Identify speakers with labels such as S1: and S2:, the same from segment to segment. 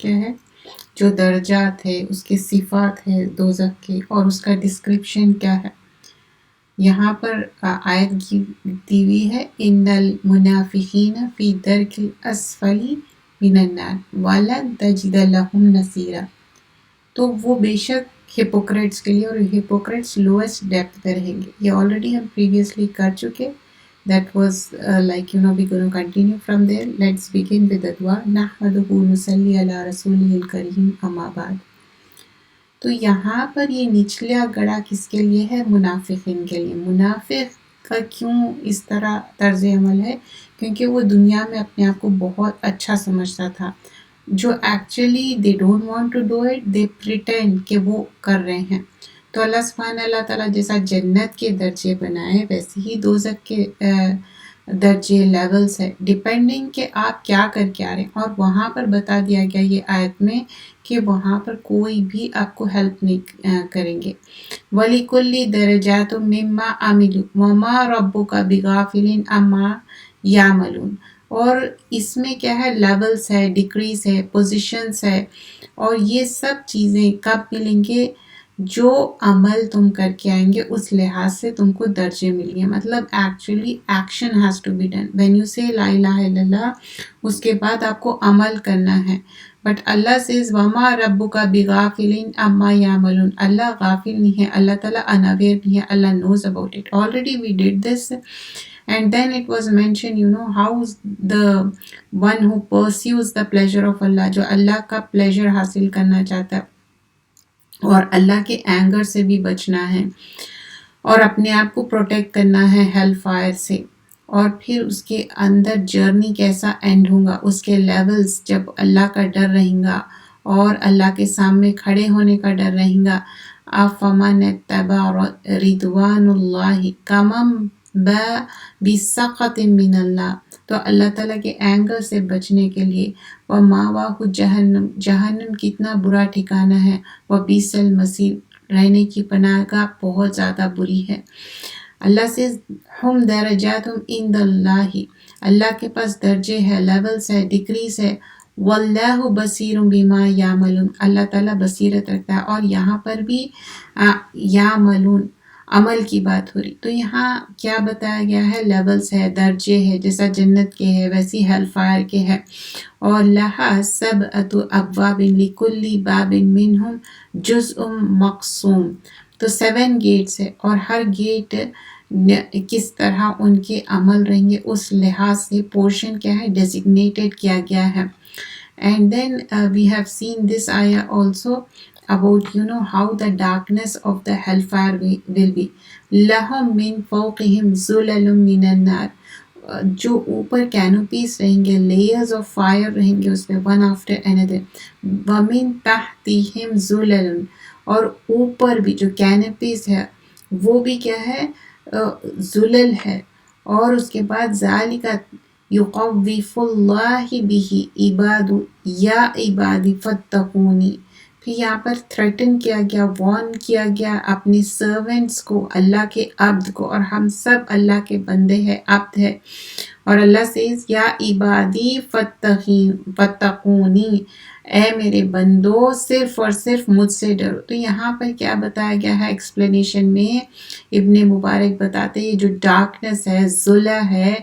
S1: کیا ہے، جو درجات ہے، اس کے صفات ہے دوزخ کے، اور اس کا ڈسکرپشن کیا ہے. یہاں پر آیت دی ہوئی ہے ان المنافقین فی درک الاسفل من النار ولن تجد لهم نصیرا. تو وہ بے شک ہپوکریٹس کے لیے، اور ہپوکریٹس لوئسٹ ڈیپتھ پہ رہیں گے. یہ آلریڈی ہم پریویسلی کر چکے. That was we're going to continue from there. Let's begin with the dua. نحمده نصلی علی رسوله الکریم اما بعد. تو یہاں پر یہ نچلا گڑا کس کے لیے ہے؟ منافقین کے لیے. منافق کا کیوں اس طرح طرز عمل ہے؟ کیونکہ وہ دنیا میں اپنے آپ کو بہت اچھا سمجھتا تھا، جو actually they don't want to do it, they pretend کہ وہ کر رہے ہیں. تو اللہ تعالیٰ جیسا جنت کے درجے بنائے ویسے ہی دوزخ کے درجے لیولز ہے، ڈیپینڈنگ کہ آپ کیا کر کے آ رہے ہیں. اور وہاں پر بتا دیا گیا یہ آیت میں کہ وہاں پر کوئی بھی آپ کو ہیلپ نہیں کریں گے. وَلِكُلِّ دَرَجَاتٌ مِّمَّا عَمِلُوا وَمَا رَبُّكَ بِغَافِلٍ عَمَّا يَعْمَلُونَ. اور اس میں کیا ہے؟ لیولز ہے، ڈگریز ہے، پوزیشنز ہے، اور یہ سب چیزیں کب ملیں گے؟ جو عمل تم کر کے آئیں گے اس لحاظ سے تم کو درجے ملیں گے. مطلب actually action has to be done. When you say لا الہ الا اللہ، اس کے بعد آپ کو عمل کرنا ہے. بٹ اللہ سیز وما ربک بغافل عما یعملون. اللہ غافل نہیں ہے، اللہ تعالیٰ unaware نہیں ہے، اللہ knows about it. Already we did this. And then it was mentioned, how the one who pursues the pleasure of Allah, جو اللہ کا pleasure حاصل کرنا چاہتا ہے اور اللہ کے اینگر سے بھی بچنا ہے اور اپنے آپ کو پروٹیکٹ کرنا ہے ہیل فائر سے. اور پھر اس کے اندر جرنی کیسا اینڈ ہوگا، اس کے لیولز جب اللہ کا ڈر رہیں گا اور اللہ کے سامنے کھڑے ہونے کا ڈر رہیں گا. افمن اتبع رضوان اللہ کمن باء بسخط من اللہ. تو اللہ تعالیٰ کے اینگر سے بچنے کے لیے ومأواہ جہنم، جہنم کتنا برا ٹھکانہ ہے، وبئس المصیر، رہنے کی پناہ گاہ بہت زیادہ بری ہے. اللہ سے ہم درجات عند اللہ، اللہ کے پاس درجے ہے، لیولز ہے، ڈگریز ہے. واللہ بصیر بما یعملون، اللہ تعالیٰ بصیرت رکھتا ہے. اور یہاں پر بھی یعملون عمل کی بات ہو رہی. تو یہاں کیا بتایا گیا ہے؟ لیولز ہے، درجے ہے، جیسا جنت کے ہے ویسی ہیل فائر کے ہے. اور لہا سبعۃ ابواب لکل باب منہم جزء مقسوم. تو 7 گیٹس ہے، اور ہر گیٹ کس طرح ان کے عمل رہیں گے اس لحاظ سے پورشن کیا ہے؟ ڈیزگنیٹڈ کیا گیا ہے. And then we have seen this ayah also about how the darkness of the hellfire will be. لَهُم مِّن فَوْقِهِمْ ظُلَلٌ مِّنَ النَّارِ. جو اوپر کینوپیز رہیں گے، لیئرز آف فائر رہیں گے اس پہ one after another. وَمِن تَحْتِهِمْ ظُلَلٌ، اور اوپر بھی جو کینوپیز ہے وہ بھی کیا ہے؟ ظلل ہے. اور اس کے بعد ذَلِكَ یخوف اللہ بہ عباد یا عبادی فاتقونی. پھر یہاں پر تھریٹن کیا گیا، وارن کیا گیا اپنے سرونٹس کو، اللہ کے عبد کو. اور ہم سب اللہ کے بندے ہیں، عبد ہے. اور اللہ سیز یا عبادی فاتقونی، اے میرے بندو صرف اور صرف مجھ سے ڈرو. تو یہاں پر کیا بتایا گیا ہے ایکسپلینیشن میں؟ ابن مبارک بتاتے ہیں جو ڈارکنس ہے، ظلہ ہے،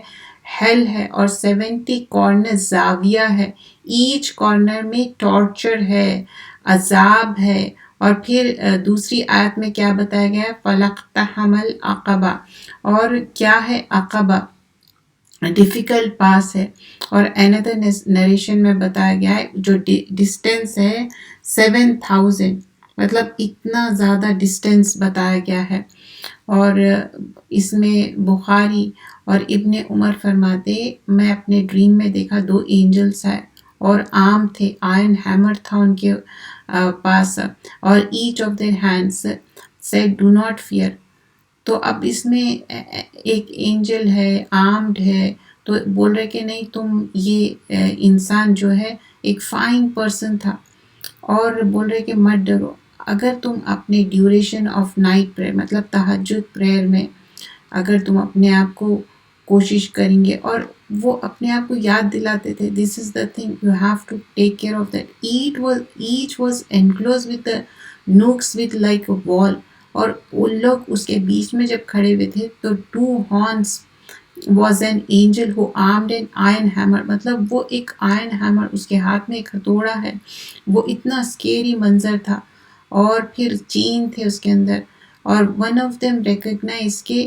S1: ہیل ہے، اور 70 کارنر زاویہ ہے. ایچ کارنر میں ٹارچر ہے، عذاب ہے. اور پھر دوسری آیت میں کیا بتایا گیا ہے؟ فَلَاقْتَحَمَ الْعَقَبَةَ. اور کیا ہے عقبہ؟ ڈیفیکلٹ پاس ہے. اور another نریشن میں بتایا گیا ہے جو ڈسٹینس ہے 7000، مطلب اتنا زیادہ ڈسٹینس بتایا گیا ہے. اور اس میں بخاری اور ابن عمر فرماتے میں اپنے ڈریم میں دیکھا 2 اینجلس آئے اور عام تھے، آئرن ہیمر تھا ان کے پاس، اور each of their hands said do not fear. تو اب اس میں ایک اینجل ہے، آرمڈ ہے، تو بول رہے کہ نہیں تم یہ انسان جو ہے ایک فائن پرسن تھا، اور بول رہے کہ مت ڈرو. اگر تم اپنے ڈیوریشن آف نائٹ پریئر، مطلب تہجد پریئر میں اگر تم اپنے آپ کو کوشش کریں گے. اور وہ اپنے آپ کو یاد دلاتے تھے this is the thing you have to take care of that. Each was enclosed with the nooks with like a wall. اور ان لوگ اس کے بیچ میں جب کھڑے ہوئے تھے تو 2 horns was an angel who armed an iron hammer. مطلب وہ ایک آئرن ہیمر، اس کے ہاتھ میں ایک ہتھوڑا ہے. وہ اتنا سکیری منظر تھا. اور پھر چین تھے اس کے اندر. اور ون آف دیم ریکگنائز کہ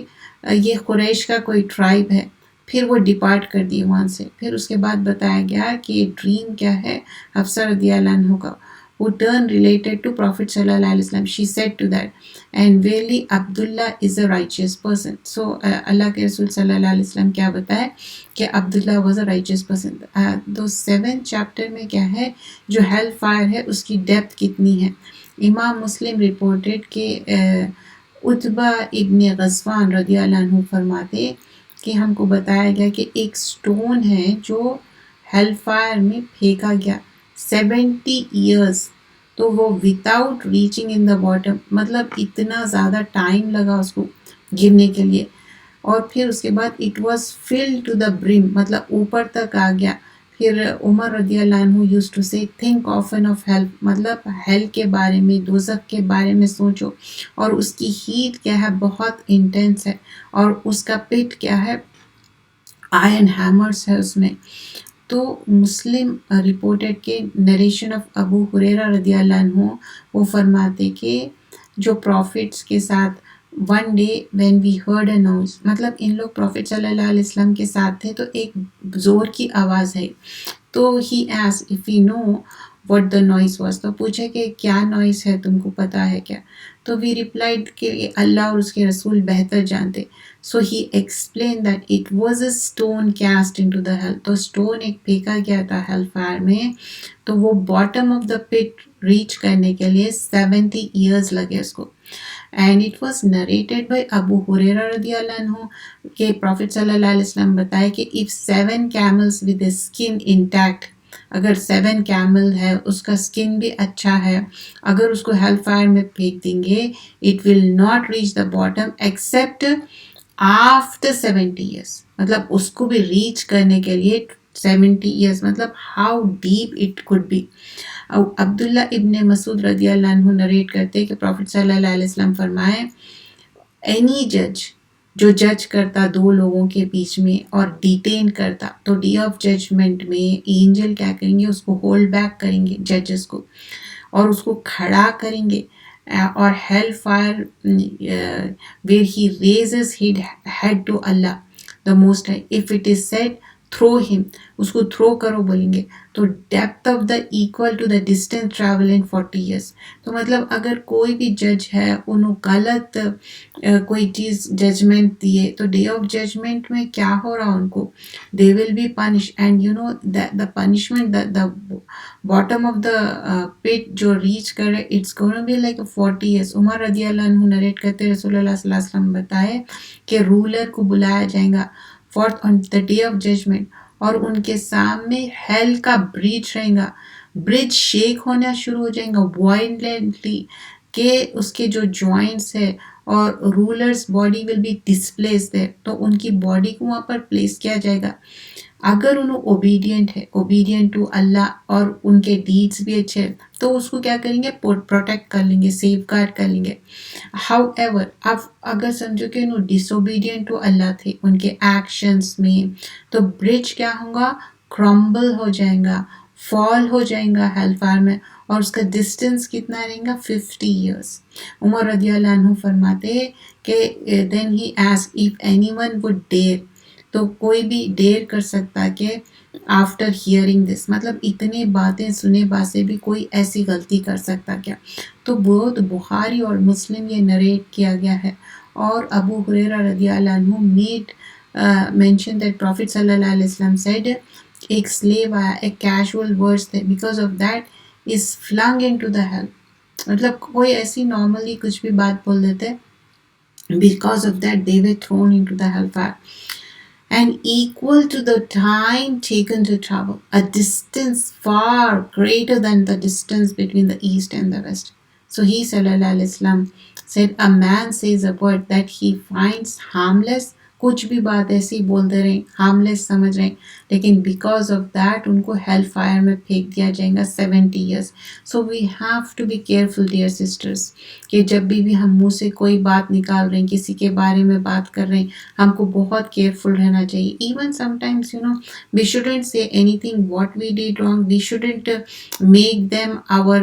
S1: یہ قریش کا کوئی ٹرائب ہے. پھر وہ ڈپارٹ کر دی وہاں سے. پھر اس کے بعد بتایا گیا کہ یہ ڈریم کیا ہے حفصہ رضی اللہ عنہ کا. who turn related to Prophet sallallahu alaihi wasallam. She said to that, and verily Abdullah is a righteous person. So اللہ کے رسول صلی اللہ علیہ وسلم کیا بتائے کہ عبداللہ was a righteous person. تو 7 چیپٹر میں کیا ہے جو ہیل فائر ہے اس کی ڈیپتھ کتنی ہے. امام مسلم رپورٹڈ کہ عتبہ ابن غزوان رضی اللہ عنہ فرماتے کہ ہم کو بتایا گیا کہ ایک سٹون ہے جو ہیل فائر میں پھینکا گیا 70 years. تو وہ without reaching in the bottom، مطلب اتنا زیادہ ٹائم لگا اس کو گرنے کے لیے. اور پھر اس کے بعد it was filled to the brim، مطلب اوپر تک آ گیا. پھر عمر رضی اللہ عنہ used to say think often of hell، مطلب hell کے بارے میں، دوزخ کے بارے میں سوچو. اور اس کی ہیٹ کیا ہے بہت انٹینس ہے. اور اس کا پٹ کیا ہے آئرن ہیمرز ہے اس میں. تو مسلم رپورٹڈ کے نریشن آف ابو ہریرہ رضی اللہ عنہ وہ فرماتے کہ جو پروفٹس کے ساتھ one day when we heard a noise, مطلب ان لوگ پروفٹ صلی اللہ علیہ وسلم کے ساتھ تھے تو ایک زور کی آواز ہے. تو he as if you know what the noise was، تو پوچھے کہ کیا نوائز ہے تم کو پتا ہے کیا. تو وی ریپلائڈ کہ اللہ اور اس کے رسول بہتر جانتے. So he explained that it was a stone cast into the hell. تو اسٹون ایک پھینکا گیا تھا ہیل فائر میں. تو وہ bottom of the pit reach کرنے کے لیے 70 years لگے اس کو. And it was narrated by Abu Hurairah رضی اللہ عنہ کہ پروفٹ صلی اللہ علیہ وسلم بتائے کہ if 7 camels with a skin intact، اگر 7 کیمل ہے اس کا سکن بھی اچھا ہے، اگر اس کو ہیل فائر میں پھینک دیں گے it will not reach the bottom accept after 70 years. مطلب اس کو بھی ریچ کرنے کے لیے 70 years، مطلب how deep it could be. عبداللہ ابن مسعود رضی اللہ عنہ نریٹ کرتے کہ پروفٹ صلی اللہ علیہ وسلم فرمائے اینی جج جو جج کرتا 2 لوگوں کے بیچ میں اور ڈیٹین کرتا تو ڈے آف ججمنٹ میں اینجل کیا کریں گے اس کو ہولڈ بیک کریں گے ججز کو اور اس کو کھڑا کریں گے. اور hellfire where he raises head to Allah the most high if it is said throw ہم، اس کو تھرو کرو بولیں گے. تو depth of the equal to the distance travel in 40 years. تو مطلب اگر کوئی بھی جج ہے انہوں غلط کوئی چیز ججمنٹ دیے تو ڈے آف ججمنٹ میں کیا ہو رہا ان کو they will be punish. And you know the punishment the bottom of the pit جو ریچ کرے it's gonna be like 40 years. Umar رضی اللہ عنہ نریٹ کرتے رسول اللہ صلی اللہ علیہ وسلم بتائے کہ رولر کو بلایا جائے گا forth on the day of judgement اور ان کے سامنے ہیل کا برج رہے گا. برج شیک ہونا شروع ہو جائے گا وائلنٹلی کہ اس کے جو جوائنٹس ہے اور rollers body will be displaced ہے. تو ان کی باڈی کو وہاں پر پلیس کیا جائے گا اگر انہوں اوبیڈینٹ ہے اوبیڈینٹ ٹو اللہ اور ان کے ڈیڈس بھی اچھے ہیں تو اس کو کیا کریں گے پروٹیکٹ کر لیں گے سیف گارڈ کر لیں گے. ہاؤ ایور اب اگر سمجھو کہ انہوں ڈس اوبیڈینٹ ٹو اللہ تھے ان کے ایکشنس میں تو برج کیا ہوگا کرمبل ہو جائے گا فال ہو جائے گا ہیل فائر میں. اور اس کا ڈسٹینس کتنا رہے گا 50 years. عمر رضی اللہ عنہ فرماتے کہ then he asked if anyone would dare, تو کوئی بھی ڈیئر کر سکتا کہ آفٹر ہیئرنگ دس، مطلب اتنے باتیں سنے بعد سے بھی کوئی ایسی غلطی کر سکتا کیا. تو بہت بخاری اور مسلم یہ نریٹ کیا گیا ہے. اور ابو ہریرہ رضی اللہ عنہ میڈ مینشن دیٹ پروفٹ صلی اللہ علیہ وسلم سیڈ ایک سلیو آیا ایک کیجول ورڈز تھے because of that is falling into the hell. مطلب کوئی ایسی نارملی کچھ بھی بات بول دیتے because of that they were thrown into the hellfire. And equal to the time taken to travel, a distance far greater than the distance between the east and the west. So he sallallahu alaihi wasallam said a man says a word that he finds harmless کچھ بھی بات ایسی بولتے رہیں، harmless سمجھ رہیں، لیکن because of that in کو ہیل فائر میں پھینک دیا جائے گا 70 years. So we have to be careful dear sisters, کہ جب بھی ہم منہ سے کوئی بات نکال رہے ہیں، کسی کے بارے میں بات کر رہے ہیں، ہم کو بہت کیئرفل رہنا چاہیے. Even some times we shouldn't say anything what we did wrong. We shouldn't make them our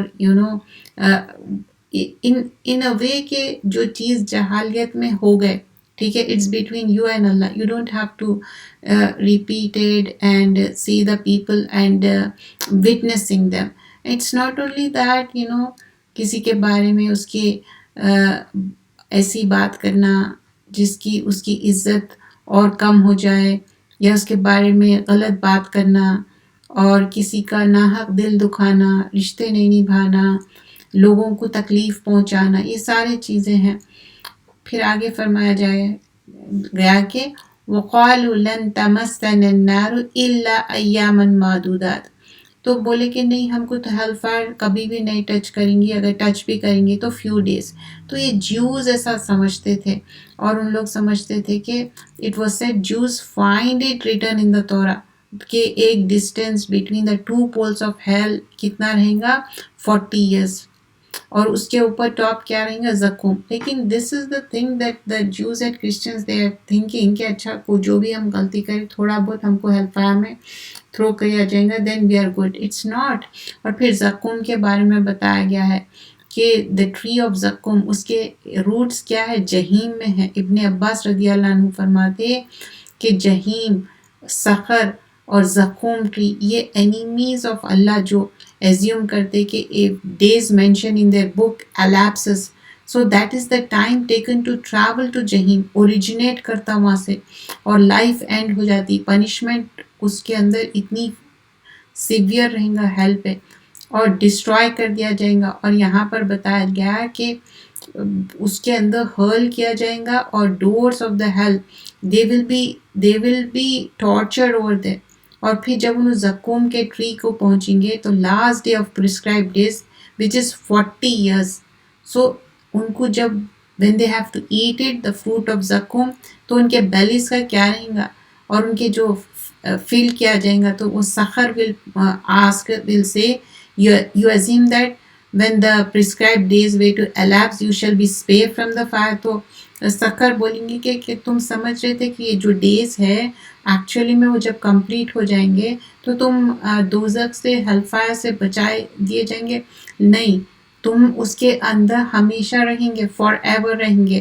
S1: in a way کہ جو چیز جہالیت میں ہو گئے، ٹھیک ہے، it's between you and Allah. You don't have to repeat it and see the people and witnessing them. It's not only that کسی کے بارے میں اس کے ایسی بات کرنا جس کی اس کی عزت اور کم ہو جائے، یا اس کے بارے میں غلط بات کرنا، اور کسی کا ناحق دل دکھانا، رشتے نہیں نبھانا، لوگوں کو تکلیف پہنچانا، یہ سارے چیزیں ہیں. پھر آگے فرمایا گیا کہ وَقَالُوا لَن تَمَسَّنَا النَّارُ إِلَّا أَيَّامًا مَعْدُودَاتٍ، تو بولے کہ نہیں، ہم کو تو ہیل فائر کبھی بھی نہیں ٹچ کریں گی، اگر ٹچ بھی کریں گے تو فیو ڈیز. تو یہ جیوز ایسا سمجھتے تھے، اور ان لوگ سمجھتے تھے کہ it was said Jews find it written in the Torah, کہ ایک distance between the 2 poles of hell کتنا رہے گا 40 years، اور اس کے اوپر ٹاپ کیا رہیں گا زکوم. لیکن this is the thing that the Jews and Christians they are thinking کہ اچھا جو بھی ہم غلطی کریں تھوڑا بہت ہم کو ہیل فائر میں تھرو کیا جائے گا، then we are good. It's not. اور پھر زکوم کے بارے میں بتایا گیا ہے کہ دا ٹری آف زکوم، اس کے روٹس کیا ہے، جہیم میں ہے. ابن عباس رضی اللہ عنہ فرماتے کہ جہیم، سخر اور زکوم ٹری یہ اینیمیز آف اللہ جو ایزیوم کرتے کہ days mentioned in their book elapses, so that is the time taken to travel to جہیم، اوریجنیٹ کرتا وہاں سے، اور لائف اینڈ ہو جاتی. پنشمنٹ اس کے اندر اتنی سیویئر رہیں گا ہیل پہ، اور ڈسٹرائے کر دیا جائے گا. اور یہاں پر بتایا گیا ہے کہ اس کے اندر ہرل کیا جائے گا، اور doors of the hell they will be tortured over there. اور پھر جب انہوں زکوم کے ٹری کو پہنچیں گے تو last day of prescribe days which is 40 years. So ان کو جب when they have to eat it the fruit of زکوم، تو ان کے بیلیز کا کیا رہیں گا، اور ان کے جو فیل کیا جائیں گا. تو وہ سخر will say you assume that when the prescribed days were to elapse you shall be spared from the fire. تو سخر بولیں گے کہ تم سمجھ رہے تھے کہ یہ جو ڈیز ہے ایکچولی میں وہ جب کمپلیٹ ہو جائیں گے تو تم دوزخ سے، ہیل فائر سے بچائے دیے جائیں گے. نہیں، تم اس کے اندر ہمیشہ رہیں گے، فار ایور رہیں گے.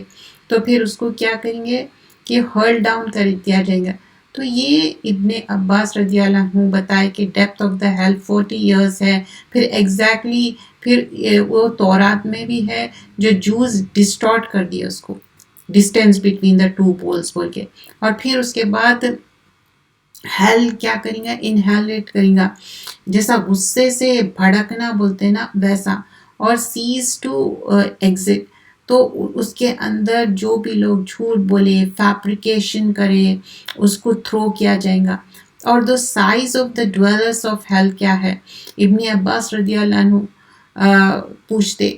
S1: تو پھر اس کو کیا کریں گے کہ ہرل ڈاؤن کر دیا جائے گا. تو یہ ابن عباس رضی اللہ عنہ بتائے کہ depth of the heel 40 years ہے. پھر ایگزیکٹلی پھر وہ تورات میں بھی ہے جو جوز ڈسٹارٹ کر دیا اس کو، ڈسٹینس بٹوین دا 2 poles بول کے. اور پھر اس کے بعد ہیل کیا کریں گا، انہیلیٹ کریں گا، جیسا غصے سے بھڑکنا بولتے نا ویسا. اور سیز ٹو ایگزٹ، تو اس کے اندر جو بھی لوگ جھوٹ بولے، فیبریکیشن کرے، اس کو تھرو کیا جائے گا. اور دو size of the dwellers of hell کیا ہے. ابن عباس رضی اللہ عنہ پوچھتے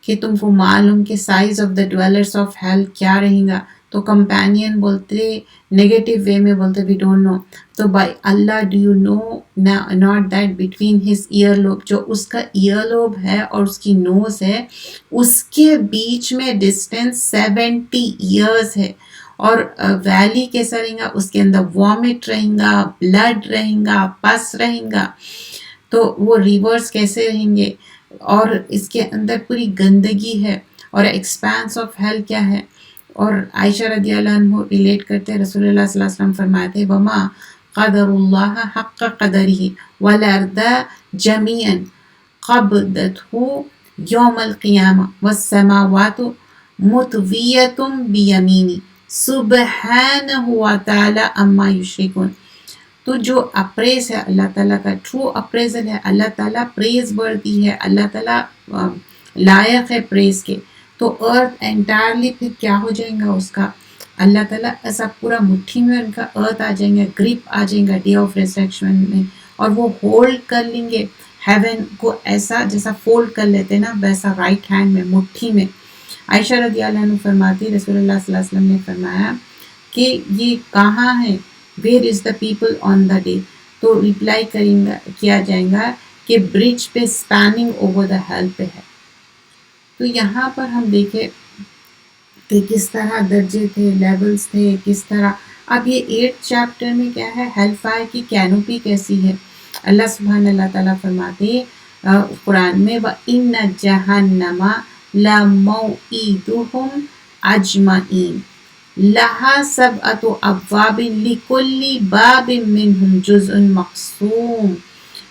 S1: کہ تم کو معلوم کہ size of the dwellers of hell کیا رہیں گا. تو کمپینین بولتے نیگیٹو وے میں بولتے وی ڈونٹ نو. تو by Allah do you know not that between his earlobe, جو اس کا ایئر لوب ہے اور اس کی نوز ہے، اس کے بیچ میں ڈسٹینس 70 years ہے. اور ویلی کیسا رہیں گا، اس کے اندر وامٹ رہیں گا، بلڈ رہیں گا، پس رہیں گا. تو وہ ریورس کیسے رہیں گے، اور اس کے اندر پوری گندگی ہے. اور ایکسپانس آف ہیل کیا ہے. اور عائشہ رضی اللہ عنہ ریلیٹ کرتے رسول اللہ صلی اللہ علیہ وسلم فرماتے وما قدر اللہ حق قدرہ والارض جميعا قبضته یوم القیامہ والسماوات مطویۃ بیمینہ سبحانہ وتعالی عما یشرکون. تو جو اپریز ہے اللہ تعالیٰ کا، ٹرو اپریزل ہے، اللہ تعالیٰ پریز وردی ہے، اللہ تعالیٰ لائق ہے پریز کے. تو ارتھ انٹائرلی پھر کیا ہو جائیں گا اس کا، اللہ تعالیٰ ایسا پورا مٹھی میں ان کا ارتھ آ جائیں گا، گرپ آ جائیں گا ڈے آف ریسرکشن میں. اور وہ ہولڈ کر لیں گے ہیون کو، ایسا جیسا فولڈ کر لیتے نا ویسا رائٹ ہینڈ میں، مٹھی میں. عائشہ رضی اللہ عنہ فرماتی رسول اللہ صلی اللہ علیہ وسلم نے فرمایا کہ یہ کہاں ہے, where is the people on the day, تو ریپلائی کیا جائے گا کہ برج پہ اسپیننگ اوور دا ہیل پہ ہے. تو یہاں پر ہم دیکھیں کہ کس طرح درجے تھے, لیولز تھے, کس طرح. اب یہ 8 چیپٹر میں کیا ہے, ہیل فائر کی کینوپی کیسی ہے. اللہ سبحانہ اللہ تعالیٰ فرماتے قرآن میں وَإِنَّ جَهَنَّمَ لَمَوْعِدُهُمْ أَجْمَعِينَ لَهَا سَبْعَةُ أَبْوَابٍ لِكُلِّ بَابٍ مِّنْهُمْ جُزْءٌ مَقْسُومٌ.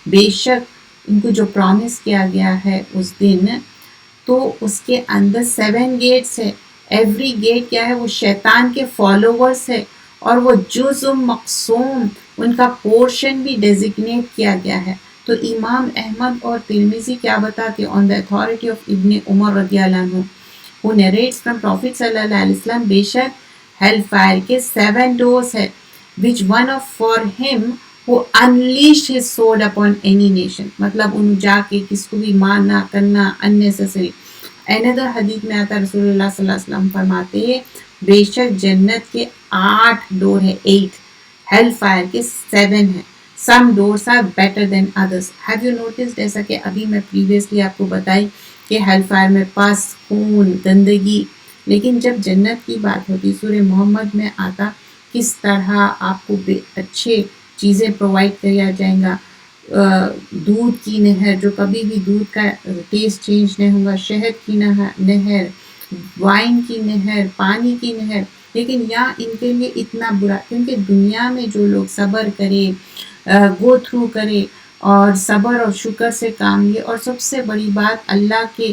S1: بے شک ان کو جو پرومس کیا گیا ہے اس دن, تو اس کے اندر 7 گیٹس ہے. ایوری گیٹ کیا ہے, وہ شیطان کے فالوورس ہے, اور وہ جزء مقسوم, ان کا پورشن بھی ڈیزگنیٹ کیا گیا ہے. تو امام احمد اور ترمذی کیا بتاتے, آن دا اتھارٹی آف ابن عمر رضی اللہ عنہ, who narrates from Prophet صلی اللہ علیہ وسلم, بے شک ہیل فائر کے 7 doors ہے, which one of for him who unleashed his sword upon any nation. مطلب ان جا کے کس کو بھی مارنا کرنا unnecessary. another حدیث میں آتا رسول اللہ صلی اللہ علیہ وسلم فرماتے بے شک جنت کے 8 ڈور ہے, 8, ہیل فائر کے 7 ہیں. some doors are better than others. have you noticed, جیسا کہ ابھی میں پریویسلی آپ کو بتائی کہ ہیل فائر میں پس, خون, گندگی, لیکن جب جنت کی بات ہوتی سورہ محمد میں آتا کس طرح آپ کو اچھے چیزیں پرووائڈ کیا جائیں گا. دودھ کی نہر جو کبھی بھی دودھ کا ٹیسٹ چینج نہیں ہوگا, شہد کی نہر, وائن کی نہر, پانی کی نہر. لیکن یہاں ان کے لیے اتنا برا, کیونکہ دنیا میں جو لوگ صبر کرے, گو تھرو کرے, اور صبر اور شکر سے کام لے, اور سب سے بڑی بات اللہ کے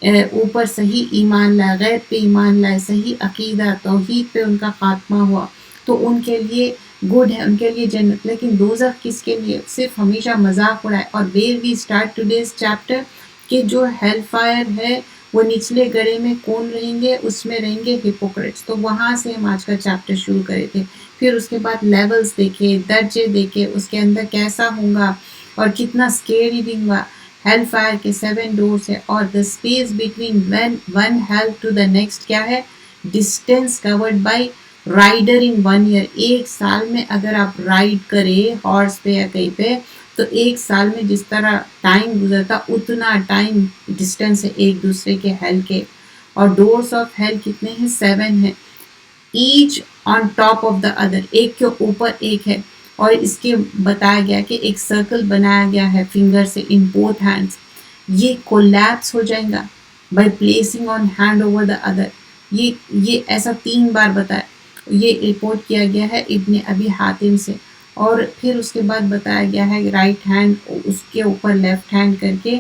S1: اوپر صحیح ایمان لائے, غیب پہ ایمان لائے, صحیح عقیدہ توحید پہ ان کا خاتمہ ہوا, تو ان کے لیے گڈ ہے, ان کے لیے جنت. لیکن دوزخ کس کے لیے, صرف ہمیشہ مذاق اڑائے. اور where we start today's chapter کہ جو ہیل فائر ہے وہ نچلے گڑھے میں کون رہیں گے, اس میں رہیں گے ہپوکریٹس. تو وہاں سے ہم آج کا چیپٹر شروع کرے تھے. پھر اس کے بعد لیولز دیکھے, درجے دیکھے, اس کے اندر کیسا ہوگا اور کتنا اسکیری بھی ہوگا. ہیل فائر کے 7 ڈورس ہے, اور the space between one hell to the next کیا ہے, distance covered by rider in 1 year. 1 سال میں اگر آپ رائڈ کرے ہارس پہ یا کہیں پہ, تو 1 سال میں جس طرح ٹائم گزرتا اتنا ٹائم ڈسٹینس ہے ایک دوسرے کے ہیل کے. اور ڈورس آف ہیل کتنے ہیں, 7 ہیں, each on top of the other, ایک کے اوپر ایک ہے. اور اس کے بتایا گیا کہ ایک سرکل بنایا گیا ہے فنگر سے ان بوتھ ہینڈس. یہ کولیپس ہو جائے گا by placing on hand over the other. یہ ایسا 3 بار بتایا. یہ رپورٹ کیا گیا ہے ابن ابی حاتم سے. اور پھر اس کے بعد بتایا گیا ہے رائٹ ہینڈ اس کے اوپر لیفٹ ہینڈ کر کے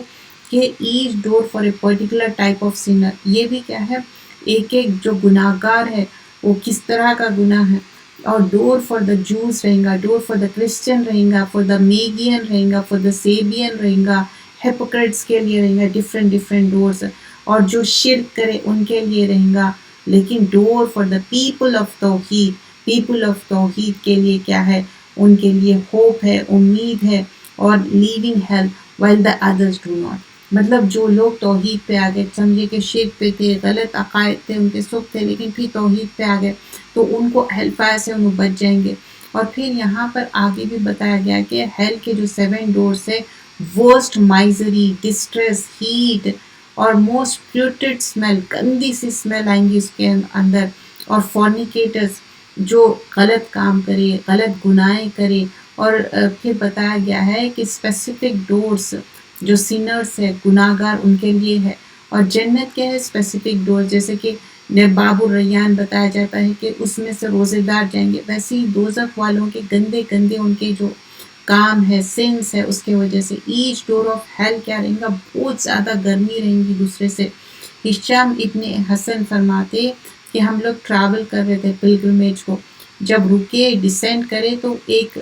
S1: کہ each door for a particular type of sinner. یہ بھی کیا ہے, ایک ایک جو گناہ گار ہے وہ کس طرح کا گناہ ہے. اور ڈور فار دا جوز رہیں گا, ڈور فار دا کرسچن رہیں گا, فار دا میگین رہیں گا, فار دا سیبین رہیں گا, ہیپوکریٹس کے لیے رہیں گا ڈفرینٹ ڈورس. اور جو شرک کرے ان کے لیے رہیں گا. لیکن door for the people of توحید, پیپل آف توحید کے لیے کیا ہے, ان کے لیے ہوپ ہے, امید ہے, اور leaving help while the others do not. مطلب جو لوگ توحید پہ آ گئے, سمجھے کہ شرک پہ تھے, غلط عقائد تھے, ان کے سکھ تھے, لیکن پھر توحید پہ آ گئے, تو ان کو ہیل فائر سے انہوں بچ جائیں گے. اور پھر یہاں پر آگے بھی بتایا گیا کہ ہیل کے جو 7 ڈورس ہے, ورسٹ مائزری, ڈسٹریس, ہیٹ, اور موسٹ پیوٹڈ اسمیل, گندی سی اسمیل آئیں گی اس کے اندر. اور فورنیکیٹرز جو غلط کام کرے, غلط گناہیں کرے. اور پھر بتایا گیا ہے کہ اسپیسیفک ڈورس جو سینرز ہے, گناہ گار, ان کے لیے ہے. اور جنت کے ہے اسپیسیفک ڈور, جیسے کہ باب الریان بتایا جاتا ہے کہ اس میں سے روزے دار جائیں گے. ویسے ہی دوزخ والوں کے گندے ان کے جو کام ہے, سنس ہے, اس کے وجہ سے ایچ ڈور آف ہیل کیا رہیں گا, بہت زیادہ گرمی رہیں گی دوسرے سے. ہشام ابن حسن فرماتے کہ ہم لوگ ٹریول کر رہے تھے پلگرمیج کو, جب رکے ڈیسینڈ کرے تو ایک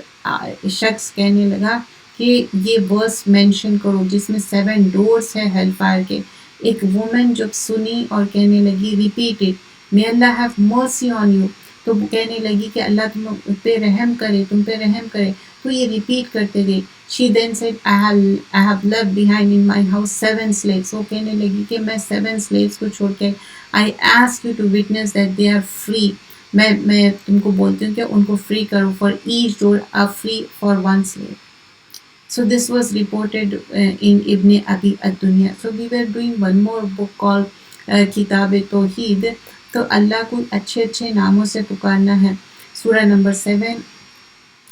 S1: شخص کہنے لگا کہ یہ ورس مینشن کرو جس میں 7 ڈورس ہے ہیل فائر کے. ایک وومن جب سنی اور کہنے لگی repeat it, may Allah have mercy on you, تو وہ کہنے لگی کہ اللہ تم پہ رحم کرے, تم پہ رحم کرے. تو یہ ریپیٹ کرتے گئے. She then said, I have left behind in my house 7 slaves. وہ کہنے لگی کہ میں 7 slaves کو چھوڑ کے I ask you to witness that they are free. میں تم کو بولتی ہوں کہ ان کو فری کرو. For each door a free for one slave. So this was reported in Ibn Abi ad-Dunya. So we were doing one more book called Kitab Tawheed. تو اللہ کو اچھے اچھے ناموں سے پکارنا ہے. سورہ نمبر 7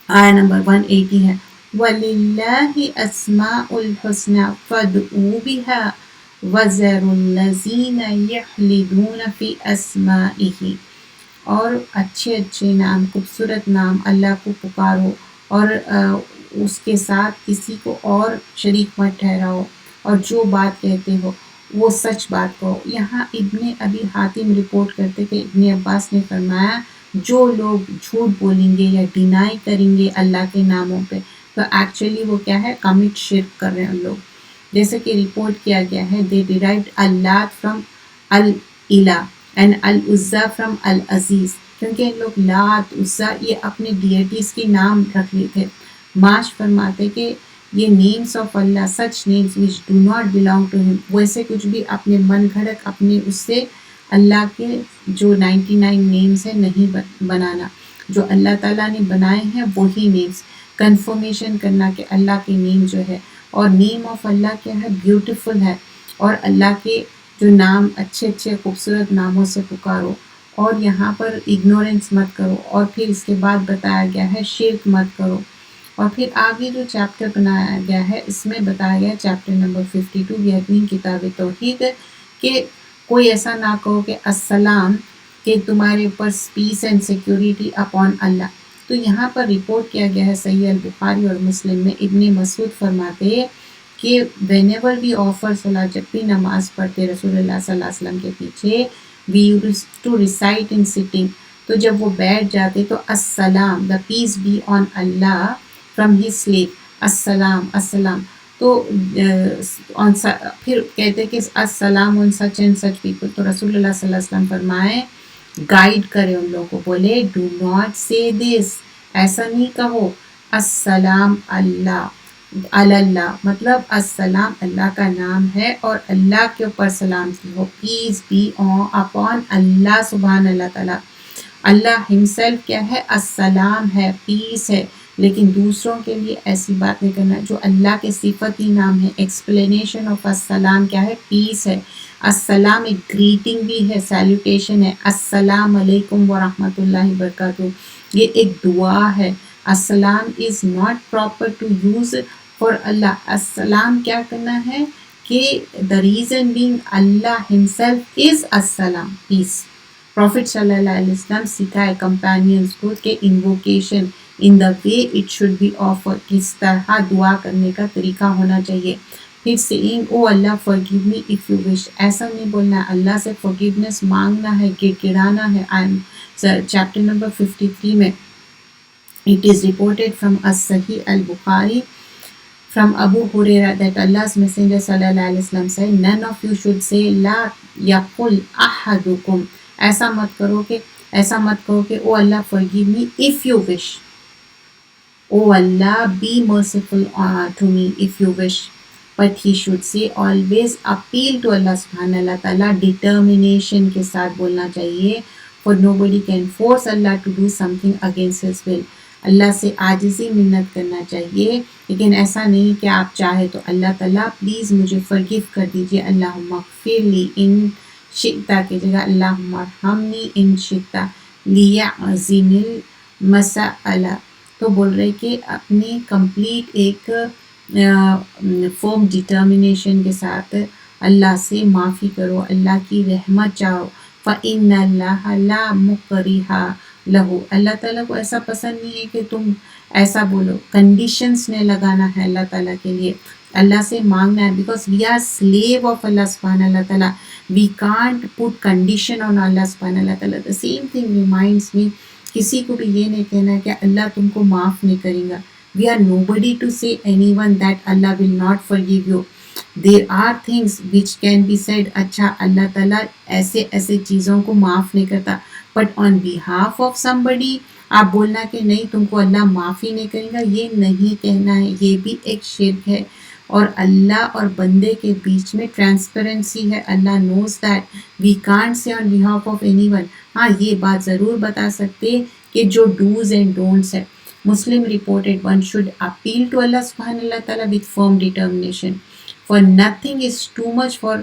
S1: آیہ نمبر 180 ہے. وَلِلَّهِ أَسْمَاءُ الْحُسْنَى فَادْعُوهُ بِهَا وَذَرُوا الَّذِينَ يُلْحِدُونَ فِي أَسْمَائِهِ. اور اچھے اچھے نام، خوبصورت نام اللہ کو پکارو اور اس کے ساتھ کسی کو اور شریک مت ٹھہراؤ، اور جو بات کہتے ہو وہ سچ بات کہو. یہاں ابن ابی حاتم رپورٹ کرتے کہ ابن عباس نے فرمایا جو لوگ جھوٹ بولیں گے یا ڈینائی کریں گے اللہ کے ناموں پہ تو ایکچولی وہ کیا ہے، کمٹ شرک کر رہے ہیں لوگ. جیسے کہ رپورٹ کیا گیا ہے دے ڈیرائیوڈ اللات فرام الہ اینڈ العزیٰ فرام العزیز، کیونکہ ان لوگ لات عزیٰ یہ اپنے ڈیٹیز کے نام رکھ لیے تھے. ماش فرماتے کہ یہ names of Allah such names which do not belong to him, ویسے کچھ بھی اپنے من گھڑت اپنے اس سے اللہ کے جو 99 نیمز ہیں نہیں بنانا. جو اللہ تعالیٰ نے بنائے ہیں وہی نیمز کنفرمیشن کرنا کہ اللہ کے نیم جو ہے. اور نیم آف اللہ کیا ہے، بیوٹیفل ہے. اور اللہ کے جو نام اچھے اچھے خوبصورت ناموں سے پکارو، اور یہاں پر اگنورنس مت کرو. اور پھر اس کے بعد بتایا گیا ہے شرک مت کرو. اور پھر آگے جو چیپٹر بنایا گیا ہے اس میں بتایا گیا چیپٹر نمبر 52 بیہترین کتاب توحید کہ کوئی ایسا نہ کہو کہ السلام کہ تمہارے اوپر پیس اینڈ سیکیورٹی اپون اللہ. تو یہاں پر رپورٹ کیا گیا ہے صحیح البخاری اور مسلم میں ابن مسعود فرماتے کہ وین ایور وی آفر صلاح، جب بھی نماز پڑھتے رسول اللہ صلی اللہ علیہ وسلم کے پیچھے we use to recite in sitting, تو جب وہ بیٹھ جاتے تو السلام the peace be on Allah from he sleep, السلام السلام. تو پھر کہتے کہ السلام on such and such people. تو رسول اللہ صلی اللہ علیہ وسلم فرمائے گائیڈ کرے ان لوگوں کو، بولے ڈو ناٹ سے دس، ایسا نہیں کہو السلام اللہ اللہ، مطلب السلام اللہ کا نام ہے اور اللہ کے اوپر سلام کی ہو، پیس بی اپون اللہ سبحان اللہ تعالیٰ. اللہ ہمسیلف کیا ہے، السلام ہے، پیس ہے. لیکن دوسروں کے لیے ایسی بات نہیں کرنا. جو اللہ کے صفتی نام ہے، ایکسپلینیشن آف السلام کیا ہے، پیس ہے. السلام ایک گریٹنگ بھی ہے، سیلوٹیشن ہے. السلام علیکم ورحمۃ اللہ وبرکاتہ، یہ ایک دعا ہے. السلام is not proper to use for Allah. السلام کیا کرنا ہے کہ the reason being Allah himself is السلام، پیس. پروفٹ صلی اللہ علیہ وسلم سکھائے کمپینینز کو کہ invocation in the way it should be offer, کس طرح دعا کرنے کا طریقہ ہونا چاہیے. پھر saying O Allah forgive me if you wish، ایسا نہیں بولنا ہے، اللہ سے forgiveness مانگنا ہے، گڑ گڑانا ہے. چیپٹر نمبر 53 میں it is reported from as-Sahih al-Bukhari from Abu Hurairah that Allah's Messenger sallallahu alaihi wasallam said none of you should say la yaqul ahadukum، ایسا مت کہو کہ او Allah forgive me if you wish، O Allah be merciful to me if you wish. But he should say always appeal to Allah سبحانہ اللہ تعالیٰ، determination کے ساتھ بولنا چاہیے. For nobody can force Allah to do something against his will. اللہ سے عاجزی منت کرنا چاہیے، لیکن ایسا نہیں کہ آپ چاہے تو اللہ تعالیٰ پلیز مجھے فرگیو کر دیجیے. اللہم اغفر لی ان شئتا کی جگہ اللہم ارحمنی ان شئتا لیعظم المسألہ. تو بول رہے کہ اپنی کمپلیٹ ایک فرم ڈٹرمنیشن کے ساتھ اللہ سے معافی کرو، اللہ کی رحمت چاہو. فَإِنَّ اللَّهَ لَا مُكْرِهَ لَهُ، اللہ تعالیٰ کو ایسا پسند نہیں ہے کہ تم ایسا بولو. کنڈیشنز نے لگانا ہے اللہ تعالیٰ کے لیے، اللہ سے مانگنا ہے. Because we are slave of Allah سبحانہ اللہ تعالیٰ، we can't put condition on اللہ سبحانہ اللہ تعالیٰ. The same thing reminds me, کسی کو بھی یہ نہیں کہنا کہ اللہ تم کو معاف نہیں کرے گا. We are nobody to say anyone that Allah will not forgive you. There are things which can be said، اچھا اللہ تعالیٰ ایسے ایسے چیزوں کو معاف نہیں کرتا، but on behalf of somebody آپ بولنا کہ نہیں تم کو اللہ معافی نہیں کرے گا، یہ نہیں کہنا ہے، یہ بھی ایک شرک ہے. اور اللہ اور بندے کے بیچ میں ٹرانسپیرنسی ہے. اللہ knows that we can't say on behalf of anyone. ہاں یہ بات ضرور بتا سکتے کہ جو ڈوز اینڈ ڈونٹس ہے. Muslim reported one should appeal to Allah subhanahu wa ta'ala with firm determination, for nothing is too much for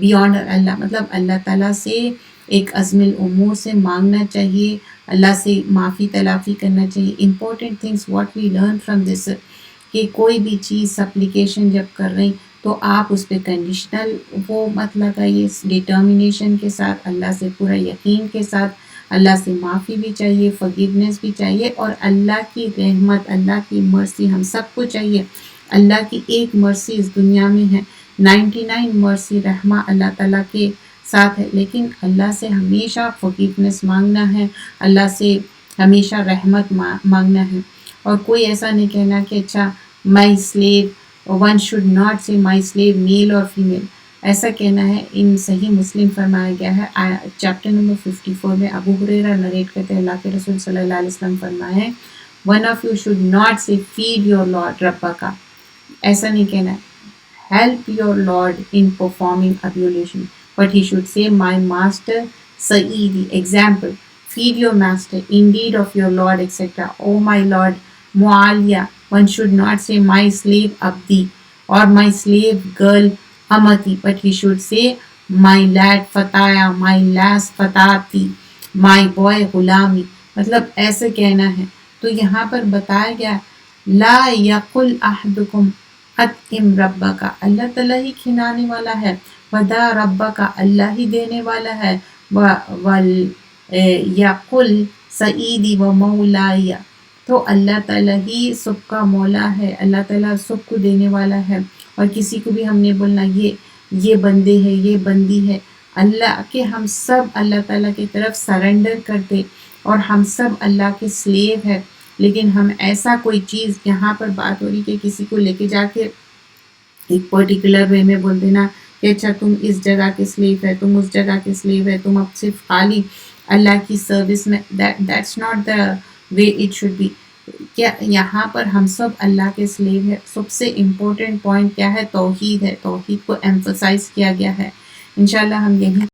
S1: beyond Allah. مطلب اللہ تعالیٰ سے ایک عزم الامور سے مانگنا چاہیے, اللہ سے معافی تلافی کرنا چاہیے. Important things what we learn from this, کہ کوئی بھی چیز سپلیکیشن جب کر رہی تو آپ اس پہ کنڈیشنل وہ مت لگائیے, ڈٹرمنیشن کے ساتھ, اللہ سے پورا یقین کے ساتھ. اللہ سے معافی بھی چاہیے, فگیونیس بھی چاہیے, اور اللہ کی رحمت, اللہ کی مرسی ہم سب کو چاہیے. اللہ کی ایک مرسی اس دنیا میں ہے, 99 مرسی رحمہ اللہ تعالیٰ کے ساتھ ہے, لیکن اللہ سے ہمیشہ فگیونیس مانگنا ہے, اللہ سے ہمیشہ رحمت مانگنا ہے. اور کوئی ایسا نہیں کہنا کہ اچھا my slave, one should not سے مائی سلیو میل اور فیمیل, ایسا کہنا ہے. ان صحیح مسلم فرمایا گیا ہے چیپٹر نمبر 54 میں, ابو ہریرہ نریٹ کرتے ہیں, اللہ کے رسول صلی اللہ علیہ وسلم فرمائے ہیں one of you should not say feed your lord ربکا, ایسا نہیں کہنا ہے help your lord in performing ablution, but he should say my master سعیدی, example feed your master, indeed of your lord, etc. Oh my lord Mualiya. One should not say my slave Abdi or my slave girl Amati, but he should say my lad Fataya, my lass Fatati, my boy Gulami. مطلب ایسے کہنا ہے. تو یہاں پر بتایا گیا لا یقل احدکم اطعم ربک, اللہ تعالیٰ ہی کھلانے والا ہے, ودا ربک, اللہ ہی دینے والا ہے, یقل سعیدی و مولایا, تو اللہ تعالیٰ ہی سب کا مولا ہے, اللہ تعالیٰ سب کو دینے والا ہے. اور کسی کو بھی ہم نے بولنا یہ بندے ہے, یہ بندی ہے, اللہ کے ہم سب اللہ تعالیٰ کی طرف سرنڈر کرتے, اور ہم سب اللہ کے سلیو ہے. لیکن ہم ایسا کوئی چیز, یہاں پر بات ہو رہی کہ کسی کو لے کے جا کے ایک پرٹیکولر وے میں بول دینا کہ اچھا تم اس جگہ کے سلیو ہے, تم اس جگہ کے سلیو ہے, تم اب صرف خالی اللہ کی سروس میں, that's not the way it should be. کیا یہاں پر ہم سب اللہ کے سلیو ہے. سب سے امپورٹنٹ پوائنٹ کیا ہے, توحید ہے, توحید کو ایمفسائز کیا گیا ہے. انشاءاللہ ہم یہیں